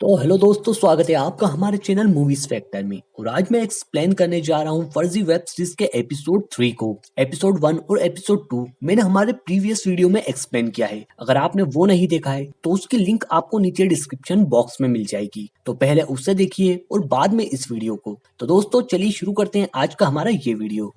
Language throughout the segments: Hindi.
तो हेलो दोस्तों, स्वागत है आपका हमारे चैनल मूवीज फैक्टर में। और आज मैं एक्सप्लेन करने जा रहा हूँ फर्जी वेब सीरीज के एपिसोड 3 को। एपिसोड 1 और एपिसोड 2 मैंने हमारे प्रीवियस वीडियो में एक्सप्लेन किया है। अगर आपने वो नहीं देखा है तो उसकी लिंक आपको नीचे डिस्क्रिप्शन बॉक्स में मिल जाएगी, तो पहले उससे देखिए और बाद में इस वीडियो को। तो दोस्तों चलिए शुरू करते हैं आज का हमारा ये वीडियो।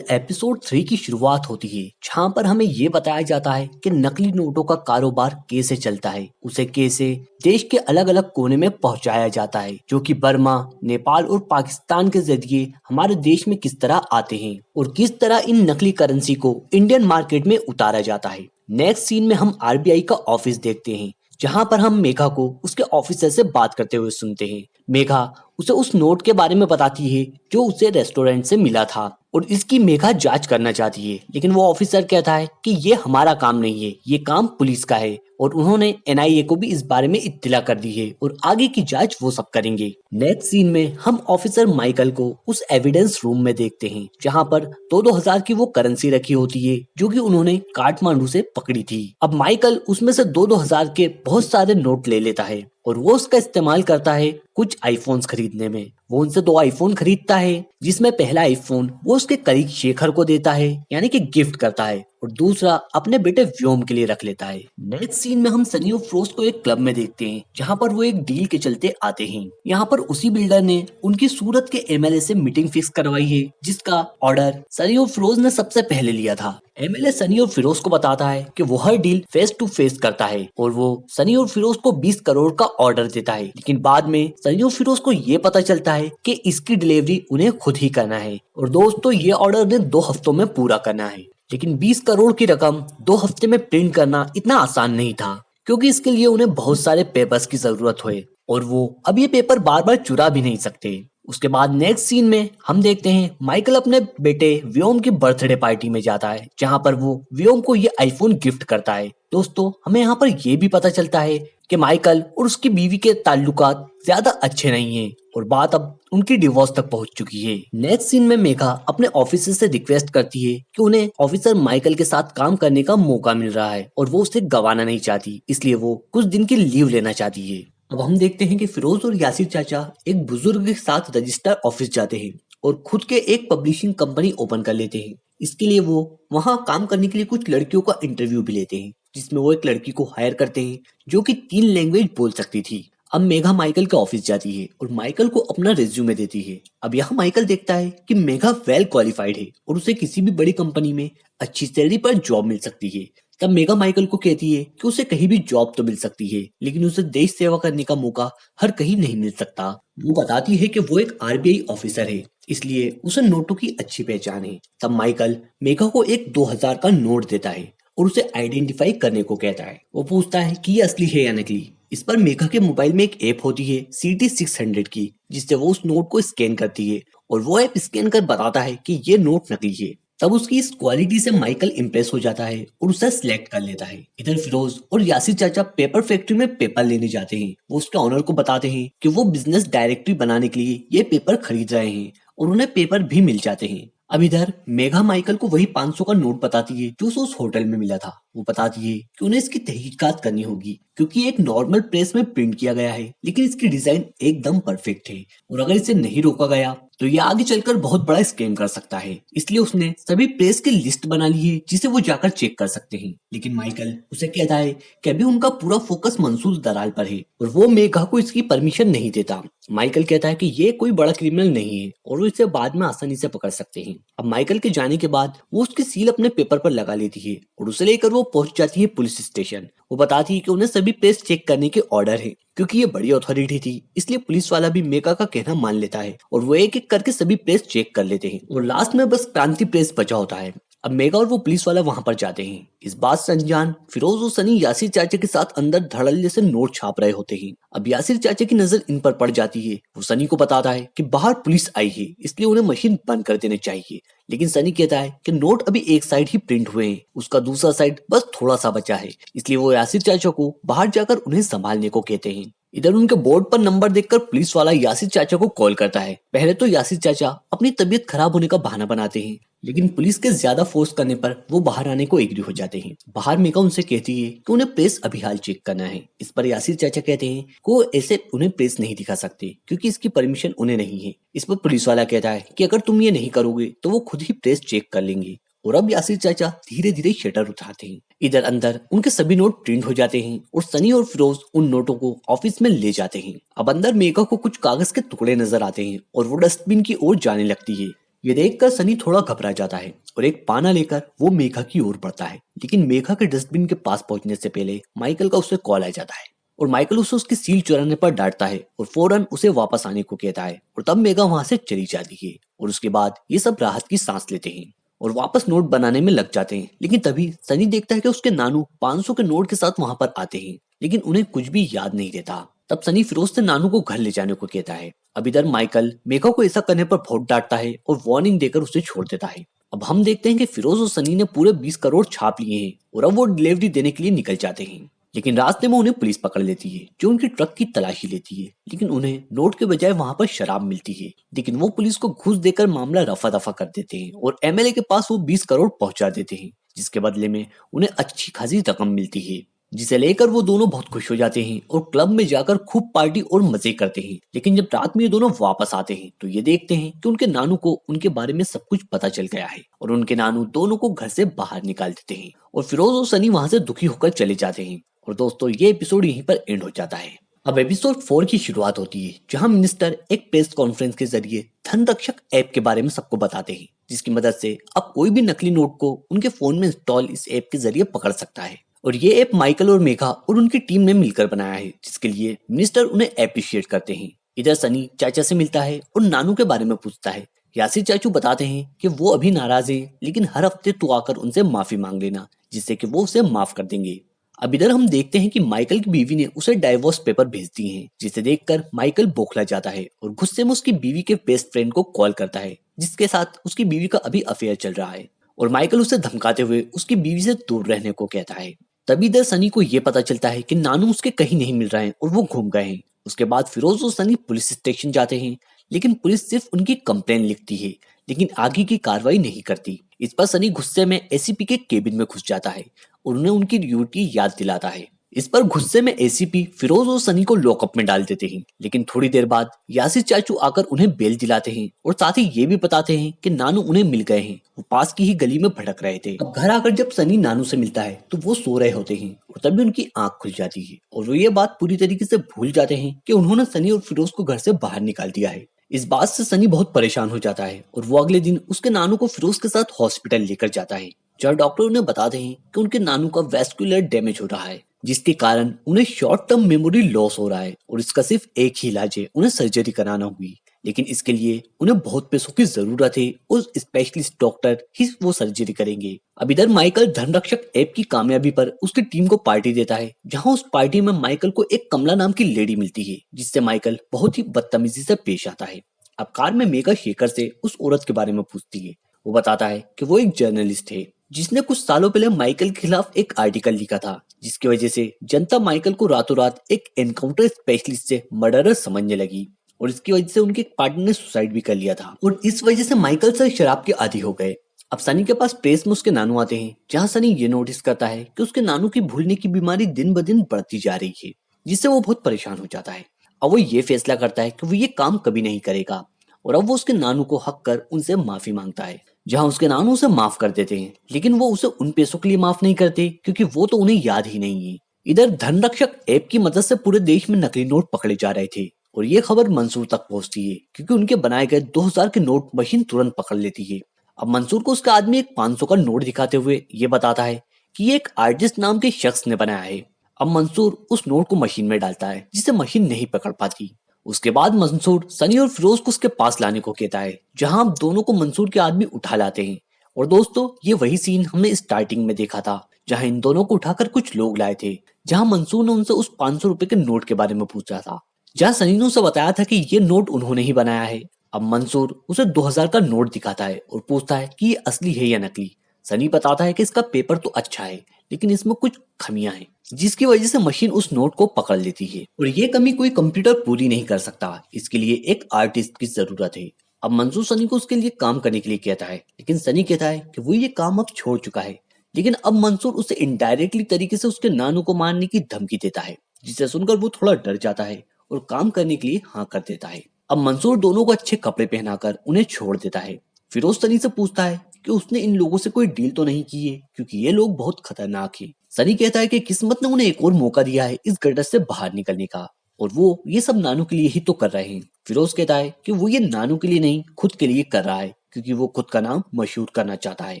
एपिसोड 3 की शुरुआत होती है जहाँ पर हमें ये बताया जाता है कि नकली नोटों का कारोबार कैसे चलता है, उसे कैसे देश के अलग अलग कोने में पहुंचाया जाता है, जो कि बर्मा, नेपाल और पाकिस्तान के जरिए हमारे देश में किस तरह आते हैं और किस तरह इन नकली करेंसी को इंडियन मार्केट में उतारा जाता है। नेक्स्ट सीन में हम आरबीआई का ऑफिस देखते हैं, जहां पर हम मेघा को उसके ऑफिसर से बात करते हुए सुनते हैं। मेघा उसे उस नोट के बारे में बताती है जो उसे रेस्टोरेंट से मिला था और इसकी मेघा जांच करना चाहती है, लेकिन वो ऑफिसर कहता है कि ये हमारा काम नहीं है, ये काम पुलिस का है और उन्होंने एनआईए को भी इस बारे में इत्तला कर दी है और आगे की जांच वो सब करेंगे। नेक्स्ट सीन में हम ऑफिसर माइकल को उस एविडेंस रूम में देखते हैं जहां पर 2-2 हजार की वो करेंसी रखी होती है जो कि उन्होंने काठमांडू से पकड़ी थी। अब माइकल उसमें से 2-2 हजार के बहुत सारे नोट ले लेता है और वो उसका इस्तेमाल करता है कुछ आईफोन्स खरीदने में। वो उनसे 2 आईफोन खरीदता है, जिसमें पहला आईफोन वो उसके कलीग शेखर को देता है, यानी कि गिफ्ट करता है, और दूसरा अपने बेटे व्योम के लिए रख लेता है। नेक्स्ट सीन में हम सनी और फिरोज को एक क्लब में देखते हैं जहां पर वो एक डील के चलते आते हैं। यहाँ पर उसी बिल्डर ने उनकी सूरत के एमएलए से मीटिंग फिक्स करवाई है, जिसका ऑर्डर सनी और फिरोज ने सबसे पहले लिया था। एमएलए सनी और फिरोज को बताता है कि वो हर डील फेस टू फेस करता है और वो सनी और फिरोज को 20 करोड़ का ऑर्डर देता है, लेकिन बाद में सनी और फिरोज को ये पता चलता है कि इसकी डिलीवरी उन्हें खुद ही करना है और दोस्तों ये ऑर्डर उन्हें 2 हफ्तों में पूरा करना है। लेकिन 20 करोड़ की रकम 2 हफ्ते में प्रिंट करना इतना आसान नहीं था, क्योंकि इसके लिए उन्हें बहुत सारे पेपर्स की जरूरत हुई और वो अब ये पेपर बार बार चुरा भी नहीं सकते। उसके बाद नेक्स्ट सीन में हम देखते हैं माइकल अपने बेटे व्योम की बर्थडे पार्टी में जाता है, जहां पर वो व्योम को ये आईफोन गिफ्ट करता है। दोस्तों हमें यहाँ पर ये भी पता चलता है कि माइकल और उसकी बीवी के ताल्लुकात ज्यादा अच्छे नहीं हैं और बात अब उनकी डिवोर्स तक पहुंच चुकी है। नेक्स्ट सीन में मेघा अपने ऑफिसर से रिक्वेस्ट करती है कि उन्हें ऑफिसर माइकल के साथ काम करने का मौका मिल रहा है और वो उसे गंवाना नहीं चाहती, इसलिए वो कुछ दिन की लीव लेना चाहती है। अब हम देखते हैं कि फिरोज और यासिर चाचा एक बुजुर्ग के साथ रजिस्टर ऑफिस जाते हैं और खुद के एक पब्लिशिंग कंपनी ओपन कर लेते हैं। इसके लिए वो वहां काम करने के लिए कुछ लड़कियों का इंटरव्यू भी लेते हैं, जिसमें वो एक लड़की को हायर करते हैं जो कि 3 लैंग्वेज बोल सकती थी। अब मेघा माइकल के ऑफिस जाती है और माइकल को अपना रिज्यूमे देती है। अब यहाँ माइकल देखता है कि मेघा वेल क्वालिफाइड है और उसे किसी भी बड़ी कंपनी में अच्छी सैलरी पर जॉब मिल सकती है। तब मेघा माइकल को कहती है कि उसे कहीं भी जॉब तो मिल सकती है, लेकिन उसे देश सेवा करने का मौका हर कहीं नहीं मिल सकता। वो बताती है कि वो एक आरबीआई ऑफिसर है, इसलिए उसे नोटों की अच्छी पहचान है। तब माइकल मेघा को एक 2000 का नोट देता है और उसे आइडेंटिफाई करने को कहता है। वो पूछता है कि ये असली है या नकली। इस पर मेघा के मोबाइल में एक ऐप होती है CT600 की, जिससे वो उस नोट को स्कैन करती है और वो ऐप स्कैन कर बताता है कि ये नोट नकली है। तब उसकी इस क्वालिटी से माइकल इम्प्रेस हो जाता है और उसे सिलेक्ट कर लेता है। इधर फिरोज और यासिर चाचा पेपर फैक्ट्री में पेपर लेने जाते हैं। वो उसके ऑनर को बताते हैं कि वो बिजनेस डायरेक्टरी बनाने के लिए ये पेपर खरीद रहे हैं और उन्हें पेपर भी मिल जाते हैं। अब इधर मेघा माइकल को वही 500 का नोट बताती है जो उसे उस होटल में मिला था। वो बताती है कि उन्हें इसकी तहकीकात करनी होगी, क्योंकि एक नॉर्मल प्रेस में प्रिंट किया गया है, लेकिन इसकी डिजाइन एकदम परफेक्ट है और अगर इसे नहीं रोका गया तो ये आगे चलकर बहुत बड़ा स्कैम कर सकता है। इसलिए उसने सभी प्रेस की लिस्ट बना ली है जिसे वो जाकर चेक कर सकते हैं। लेकिन माइकल उसे कहता है कि अभी उनका पूरा फोकस मंसूर दलाल पर है और वो मेघा को इसकी परमिशन नहीं देता। माइकल कहता है कि ये कोई बड़ा क्रिमिनल नहीं है और वो इसे बाद में आसानी से पकड़ सकते हैं। अब माइकल के जाने के बाद वो उसकी सील अपने पेपर पर लगा लेती है और उसे लेकर वो पहुंच जाती है पुलिस स्टेशन। वो बताती है कि उन्हें सभी प्रेस चेक करने के ऑर्डर है, क्योंकि ये बड़ी अथॉरिटी थी, इसलिए पुलिस वाला भी मेघा का कहना मान लेता है और वो एक एक करके सभी प्रेस चेक कर लेते हैं और लास्ट में बस क्रांति प्रेस बचा होता है। अब मेघा और वो पुलिस वाला वहां पर जाते हैं। इस बात से अनजान फिरोज और सनी यासिर चाचा के साथ अंदर धड़ल्ले से नोट छाप रहे होते हैं। अब यासिर चाचा की नजर इन पर पड़ जाती है। वो सनी को बताता है कि बाहर पुलिस आई है, इसलिए उन्हें मशीन बंद कर देनी चाहिए, लेकिन सनी कहता है कि नोट अभी एक साइड ही प्रिंट हुए हैं, उसका दूसरा साइड बस थोड़ा सा बचा है, इसलिए वो यासिर चाचा को बाहर जाकर उन्हें संभालने को कहते हैं। इधर उनके बोर्ड पर नंबर देखकर पुलिस वाला यासिर चाचा को कॉल करता है। पहले तो यासिर चाचा अपनी तबीयत खराब होने का बहाना बनाते हैं, लेकिन पुलिस के ज्यादा फोर्स करने पर वो बाहर आने को एग्री हो जाते हैं। बाहर मेघा उनसे कहती है कि उन्हें प्रेस अभी हाल चेक करना है। इस पर यासिर चाचा कहते हैं कि वो ऐसे उन्हें प्रेस नहीं दिखा सकते क्योंकि इसकी परमिशन उन्हें नहीं है। इस पर पुलिस वाला कहता है कि अगर तुम ये नहीं करोगे तो वो खुद ही प्रेस चेक कर लेंगे। और अब यासिर चाचा धीरे धीरे शटर उठाते हैं। इधर अंदर उनके सभी नोट प्रिंट हो जाते हैं और सनी और फिरोज उन नोटों को ऑफिस में ले जाते हैं। अब अंदर मेघा को कुछ कागज के टुकड़े नजर आते हैं और वो डस्टबिन की ओर जाने लगती है। ये देखकर सनी थोड़ा घबरा जाता है और एक पाना लेकर वो मेघा की ओर बढ़ता है, लेकिन मेघा के डस्टबिन के पास पहुंचने से पहले माइकल का उसे कॉल आ जाता है और माइकल उसे उसकी सील चुराने पर डांटता है और फौरन उसे वापस आने को कहता है। और तब मेघा वहां से चली जाती है और उसके बाद ये सब राहत की सांस लेते हैं और वापस नोट बनाने में लग जाते हैं। लेकिन तभी सनी देखता है कि उसके नानू 500 के नोट के साथ वहां पर आते हैं, लेकिन उन्हें कुछ भी याद नहीं रहता। तब सनी फिरोज से नानू को घर ले जाने को कहता है। अब इधर माइकल मेघा को ऐसा करने पर बहुत डांटता है और वार्निंग देकर उसे छोड़ देता है। अब हम देखते हैं कि फिरोज और सनी ने पूरे 20 करोड़ छाप लिए हैं और अब वो डिलीवरी देने के लिए निकल जाते हैं। लेकिन रास्ते में उन्हें पुलिस पकड़ लेती है, जो उनकी ट्रक की तलाशी लेती है। लेकिन उन्हें नोट के बजाय वहां पर शराब मिलती है। लेकिन वो पुलिस को घूस देकर मामला रफा दफा कर देते हैं और एमएलए के पास वो 20 करोड़ पहुंचा देते हैं, जिसके बदले में उन्हें अच्छी खासी रकम मिलती है, जिसे लेकर वो दोनों बहुत खुश हो जाते हैं और क्लब में जाकर खूब पार्टी और मजे करते हैं। लेकिन जब रात में ये दोनों वापस आते हैं तो ये देखते हैं कि उनके नानू को उनके बारे में सब कुछ पता चल गया है और उनके नानू दोनों को घर से बाहर निकाल देते हैं और फिरोज और सनी वहां से दुखी होकर चले जाते हैं। और दोस्तों, ये एपिसोड यहीं पर एंड हो जाता है। अब एपिसोड 4 की शुरुआत होती है, जहां मिनिस्टर एक प्रेस कॉन्फ्रेंस के जरिए धन रक्षक ऐप के बारे में सबको बताते हैं, जिसकी मदद से अब कोई भी नकली नोट को उनके फोन में इंस्टॉल इस ऐप के जरिए पकड़ सकता है। और ये ऐप माइकल और मेघा और उनकी टीम ने मिलकर बनाया है, जिसके लिए मिनिस्टर उन्हें अप्रिशिएट करते हैं। इधर सनी चाचा से मिलता है और नानू के बारे में पूछता है। यासिर चाचू बताते हैं कि वो अभी नाराज हैं, लेकिन हर हफ्ते तू आकर उनसे माफी मांग लेना, जिससे कि वो उसे माफ कर देंगे। अब इधर हम देखते हैं कि माइकल की बीवी ने उसे डाइवोर्स पेपर भेज दिए हैं, जिसे देखकर माइकल बौखला जाता है और गुस्से में उसकी बीवी के बेस्ट फ्रेंड को कॉल करता है, जिसके साथ उसकी बीवी का अभी अफेयर चल रहा है। और माइकल उसे धमकाते हुए उसकी बीवी से दूर रहने को कहता है। तभी इधर सनी को यह पता चलता है कि नानू उसके कहीं नहीं मिल रहे हैं और वो घूम गए हैं। उसके बाद फिरोज और सनी पुलिस स्टेशन जाते हैं, लेकिन पुलिस सिर्फ उनकी कंप्लेन लिखती है, लेकिन आगे की कार्रवाई नहीं करती। इस पर सनी गुस्से में एसीपी के केबिन में घुस जाता है और उन्हें उनकी ड्यूटी याद दिलाता है। इस पर गुस्से में एसीपी फिरोज और सनी को लॉकअप में डाल देते हैं, लेकिन थोड़ी देर बाद यासिर चाचू आकर उन्हें बेल दिलाते हैं और साथ ही ये भी बताते हैं कि नानू उन्हें मिल गए हैं, वो पास की ही गली में भटक रहे थे। अब घर आकर जब सनी नानू से मिलता है तो वो सो रहे होते हैं और तभी उनकी आंख खुल जाती है और वो ये बात पूरी तरीके से भूल जाते हैं कि उन्होंने सनी और फिरोज को घर से बाहर निकाल दिया है। इस बात से सनी बहुत परेशान हो जाता है और वो अगले दिन उसके नानू को फिरोज के साथ हॉस्पिटल लेकर जाता है, जहाँ डॉक्टर उन्हें बताते हैं कि उनके नानू का वैस्कुलर डैमेज हो रहा है, जिसके कारण उन्हें शॉर्ट टर्म मेमोरी लॉस हो रहा है और इसका सिर्फ एक ही इलाज है, उन्हें सर्जरी कराना होगी। लेकिन इसके लिए उन्हें बहुत पैसों की जरूरत है और स्पेशलिस्ट डॉक्टर ही वो सर्जरी करेंगे। अब इधर माइकल धनरक्षक ऐप की कामयाबी पर उसकी टीम को पार्टी देता है, जहां उस पार्टी में माइकल को एक कमला नाम की लेडी मिलती है, जिससे माइकल बहुत ही बदतमीजी से पेश आता है। अब कार में मेघा शेखर से उस औरत के बारे में पूछती है। वो बताता है कि वो एक जर्नलिस्ट है, जिसने कुछ सालों पहले माइकल के खिलाफ एक आर्टिकल लिखा था, जिसकी वजह से जनता माइकल को रातों रात एक एनकाउंटर स्पेशलिस्ट से मर्डरर समझने लगी और इसकी वजह से उनके पार्टनर ने सुसाइड भी कर लिया था और इस वजह से माइकल से शराब के आदी हो गए। अब सनी के पास प्रेस में उसके नानू आते हैं, जहां सनी ये नोटिस करता है कि उसके नानू की भूलने की बीमारी दिन ब दिन बढ़ती जा रही है, जिससे वो बहुत परेशान हो जाता है। अब वो ये फैसला करता है कि वो ये काम कभी नहीं करेगा और अब वो उसके नानू को हक कर उनसे माफी मांगता है, जहां उसके नानू उसे माफ कर देते हैं, लेकिन वो उसे उन पैसों के लिए माफ नहीं करते क्योंकि वो तो उन्हें याद ही नहीं है। इधर धनरक्षक ऐप की मदद से पूरे देश में नकली नोट पकड़े जा रहे थे और ये खबर मंसूर तक पहुंचती है, क्योंकि उनके बनाए गए 2000 के नोट मशीन तुरंत पकड़ लेती है। अब मंसूर को उसका आदमी एक 500 का नोट दिखाते हुए ये बताता है कि ये एक आर्टिस्ट नाम के शख्स ने बनाया है। अब मंसूर उस नोट को मशीन में डालता है, जिसे मशीन नहीं पकड़ पाती। उसके बाद मंसूर सनी और फिरोज को उसके पास लाने को कहता है, जहां हम दोनों को मंसूर के आदमी उठा लाते हैं। और दोस्तों, ये वही सीन हमने स्टार्टिंग में देखा था, जहां इन दोनों को उठाकर कुछ लोग लाए थे, जहां मंसूर ने उनसे उस 500 रुपए के नोट के बारे में पूछा था, जहां सनी ने उसे बताया था कि ये नोट उन्होंने ही बनाया है। अब मंसूर उसे 2000 का नोट दिखाता है और पूछता है कि ये असली है या नकली। सनी बताता है कि इसका पेपर तो अच्छा है, लेकिन इसमें कुछ खामियां हैं, जिसकी वजह से मशीन उस नोट को पकड़ लेती है और ये कमी कोई कंप्यूटर पूरी नहीं कर सकता। इसके लिए एक आर्टिस्ट की जरूरत है। अब मंसूर सनी को उसके लिए काम करने के लिए कहता है, लेकिन सनी कहता है कि वो ये काम अब छोड़ चुका है। लेकिन अब मंसूर उसे इनडायरेक्टली तरीके से उसके नानू को मारने की धमकी देता है, जिसे सुनकर वो थोड़ा डर जाता है और काम करने के लिए हाँ कर देता है। अब मंसूर दोनों को अच्छे कपड़े पहनाकर उन्हें छोड़ देता है। फिरोज सनी से पूछता है कि उसने इन लोगों से कोई डील तो नहीं की है, क्योंकि ये लोग बहुत खतरनाक हैं। सनी कहता है कि किस्मत ने उन्हें एक और मौका दिया है इस गटर से बाहर निकलने का, और वो ये सब नानू के लिए ही तो कर रहे हैं। फिरोज कहता है कि वो ये नानू के लिए नहीं, खुद के लिए कर रहा है, क्योंकि वो खुद का नाम मशहूर करना चाहता है।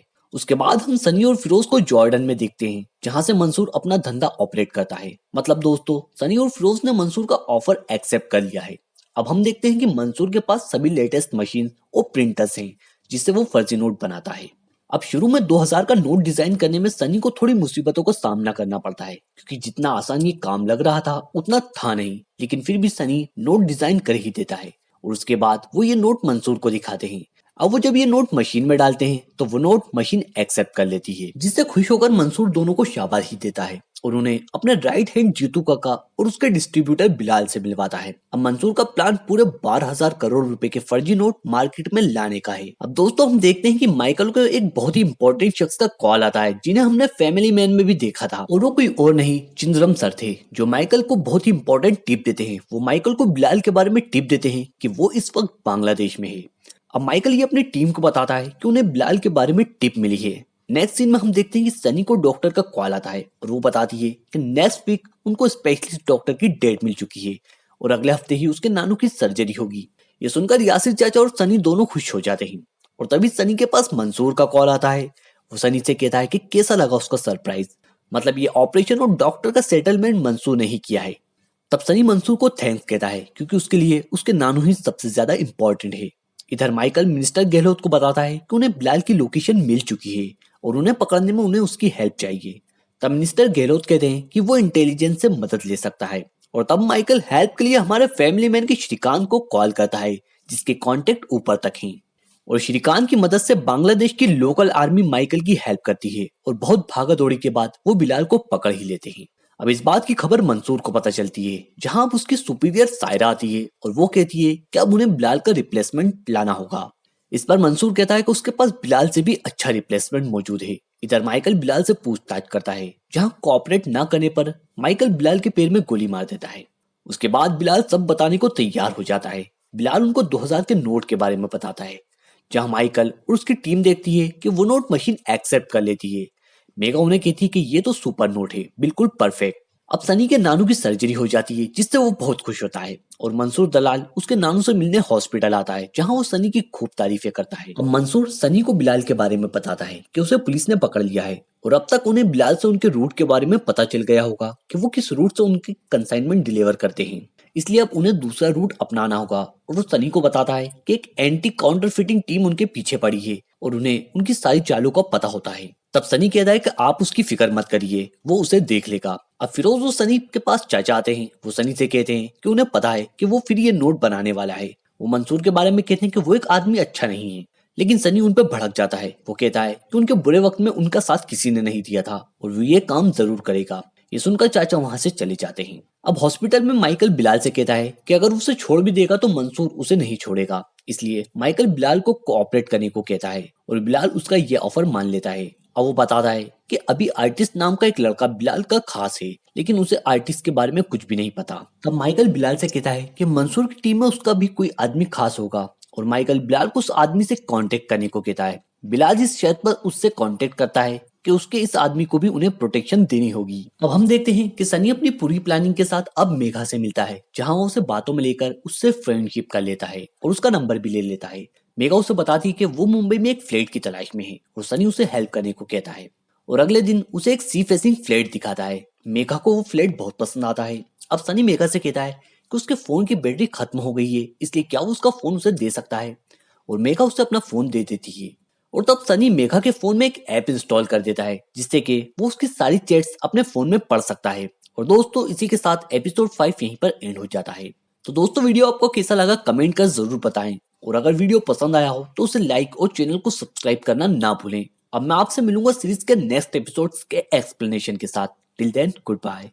उसके बाद हम सनी और फिरोज को जॉर्डन में देखते हैं, जहां से मंसूर अपना धंधा ऑपरेट करता है। मतलब दोस्तों, सनी और फिरोज ने मंसूर का ऑफर एक्सेप्ट कर लिया है। अब हम देखते हैं कि मंसूर के पास सभी लेटेस्ट मशीन और प्रिंटर्स हैं, जिससे वो फर्जी नोट बनाता है। अब शुरू में 2000 का नोट डिजाइन करने में सनी को थोड़ी मुसीबतों का सामना करना पड़ता है, क्योंकि जितना आसान ये काम लग रहा था उतना था नहीं। लेकिन फिर भी सनी नोट डिजाइन कर ही देता है और उसके बाद वो ये नोट मंसूर को दिखाते हैं। अब वो जब ये नोट मशीन में डालते हैं तो वो नोट मशीन एक्सेप्ट कर लेती है, जिससे खुश होकर मंसूर दोनों को शाबाशी देता है और उन्हें अपने राइट हैंड जीतू काका और उसके डिस्ट्रीब्यूटर बिलाल से मिलवाता है। अब मंसूर का प्लान पूरे 12,000 करोड़ रुपए के फर्जी नोट मार्केट में लाने का है। अब दोस्तों, हम देखते हैं कि माइकल को एक बहुत ही इंपॉर्टेंट शख्स का कॉल आता है, जिन्हें हमने फैमिली मैन में भी देखा था, और वो कोई और नहीं चिंदरम सर थे, जो माइकल को बहुत ही इंपॉर्टेंट टिप देते हैं। वो माइकल को बिलाल के बारे में टिप देते हैं कि वो इस वक्त बांग्लादेश में है। अब माइकल ये अपनी टीम को बताता है कि उन्हें बिलाल के बारे में टिप मिली है। नेक्स्ट सीन में हम देखते हैं कि सनी को डॉक्टर का कॉल आता है और वो बताती है कि नेक्स्ट वीक उनको स्पेशलिस्ट डॉक्टर की डेट मिल चुकी है और अगले हफ्ते ही उसके नानू की सर्जरी होगी। ये सुनकर यासिर चाचा और सनी दोनों खुश हो जाते हैं और तभी सनी के पास मंसूर का कॉल आता है। वो सनी से कहता है कि कैसा लगा उसका सरप्राइज, मतलब ये ऑपरेशन और डॉक्टर का सेटलमेंट मंसूर ने ही किया है। तब सनी मंसूर को थैंक्स कहता है, क्योंकि उसके लिए उसके नानू ही सबसे ज्यादा इंपॉर्टेंट है। इधर माइकल मिनिस्टर गहलोत को बताता है कि उन्हें बिलाल की लोकेशन मिल चुकी है और उन्हें पकड़ने में उन्हें उसकी हेल्प चाहिए। तब मिनिस्टर गहलोत कहते हैं कि वो इंटेलिजेंस से मदद ले सकता है, और तब माइकल हेल्प के लिए हमारे फैमिली मैन के श्रीकांत को कॉल करता है, जिसके कॉन्टेक्ट ऊपर तक हैं। और श्रीकांत की मदद से बांग्लादेश की लोकल आर्मी माइकल की हेल्प करती है और बहुत भागा दौड़ी के बाद वो बिलाल को पकड़ ही लेते हैं। अब इस बात की खबर मंसूर को पता चलती है, जहां अब उसकी सुपीरियर सायरा आती है और वो कहती है कि अब उन्हें बिलाल का रिप्लेसमेंट लाना होगा। इस पर मंसूर कहता है कि उसके पास बिलाल से भी अच्छा रिप्लेसमेंट मौजूद है। इधर माइकल बिलाल से पूछताछ करता है, जहां कोऑपरेट ना करने पर माइकल बिलाल के पैर में गोली मार देता है। उसके बाद बिलाल सब बताने को तैयार हो जाता है। बिलाल उनको 2000 के नोट के बारे में बताता है, जहां माइकल और उसकी टीम देखती है कि वो नोट मशीन एक्सेप्ट कर लेती है। मेगा उन्हें कहती है कि ये तो सुपर नोट है, बिल्कुल परफेक्ट। अब सनी के नानू की सर्जरी हो जाती है, जिससे वो बहुत खुश होता है और मंसूर दलाल उसके नानू से मिलने हॉस्पिटल आता है, जहां वो सनी की खूब तारीफें करता है। अब मंसूर सनी को बिलाल के बारे में बताता है कि उसे पुलिस ने पकड़ लिया है और अब तक उन्हें बिलाल से उनके रूट के बारे में पता चल गया होगा कि वो किस रूट से उनकी कंसाइनमेंट डिलीवर करते हैं, इसलिए अब उन्हें दूसरा रूट अपनाना होगा। और वो सनी को बताता है कि एक एंटी काउंटरफिटिंग टीम उनके पीछे पड़ी है और उन्हें उनकी सारी चालों का पता होता है। तब सनी कहता है कि आप उसकी फिक्र मत करिए, वो उसे देख लेगा। अब फिरोज और सनी के पास चाचा आते हैं। वो सनी से कहते हैं कि उन्हें पता है कि वो फिर ये नोट बनाने वाला है। वो मंसूर के बारे में कहते हैं कि वो एक आदमी अच्छा नहीं है, लेकिन सनी उन पर भड़क जाता है। वो कहता है कि उनके बुरे वक्त में उनका साथ किसी ने नहीं दिया था और वो ये काम जरूर करेगा। ये सुनकर चाचा वहां से चले जाते हैं। अब हॉस्पिटल में माइकल बिलाल से कहता है कि अगर उसे छोड़ भी देगा तो मंसूर उसे नहीं छोड़ेगा, इसलिए माइकल बिलाल को कोऑपरेट करने को कहता है और बिलाल उसका ये ऑफर मान लेता है। अब वो बताता है कि अभी आर्टिस्ट नाम का एक लड़का बिलाल का खास है, लेकिन उसे आर्टिस्ट के बारे में कुछ भी नहीं पता। तब माइकल बिलाल से कहता है कि मंसूर की टीम में उसका भी कोई आदमी खास होगा और माइकल बिलाल को उस आदमी से कांटेक्ट करने को कहता है। बिलाल इस शर्त पर उससे कांटेक्ट करता है कि उसके इस आदमी को भी उन्हें प्रोटेक्शन देनी होगी। अब हम देखते हैं कि सनी अपनी पूरी प्लानिंग के साथ अब मेघा से मिलता है, जहां वो उसे बातों में लेकर उससे फ्रेंडशिप कर लेता है और उसका नंबर भी ले लेता है। मेघा उसे बताती है कि वो मुंबई में एक फ्लैट की तलाश में है और सनी उसे हेल्प करने को कहता है और अगले दिन उसे एक सी फेसिंग फ्लैट दिखाता है। मेघा को वो फ्लैट बहुत पसंद आता है। अब सनी मेघा से कहता है कि उसके फोन की बैटरी खत्म हो गई है, इसलिए क्या वो उसका फोन उसे दे सकता है, और मेघा उसे अपना फोन दे देती है। और तब सनी मेघा के फोन में एक ऐप इंस्टॉल कर देता है, जिससे कि वो उसकी सारी चैट्स अपने फोन में पढ़ सकता है। और दोस्तों, इसी के साथ एपिसोड 5 यहीं पर एंड हो जाता है। तो दोस्तों, वीडियो आपको कैसा लगा कमेंट कर जरूर बताएं, और अगर वीडियो पसंद आया हो तो उसे लाइक और चैनल को सब्सक्राइब करना ना भूलें। अब मैं आपसे मिलूंगा सीरीज के नेक्स्ट एपिसोड्स के एक्सप्लेनेशन के साथ। Till then good bye.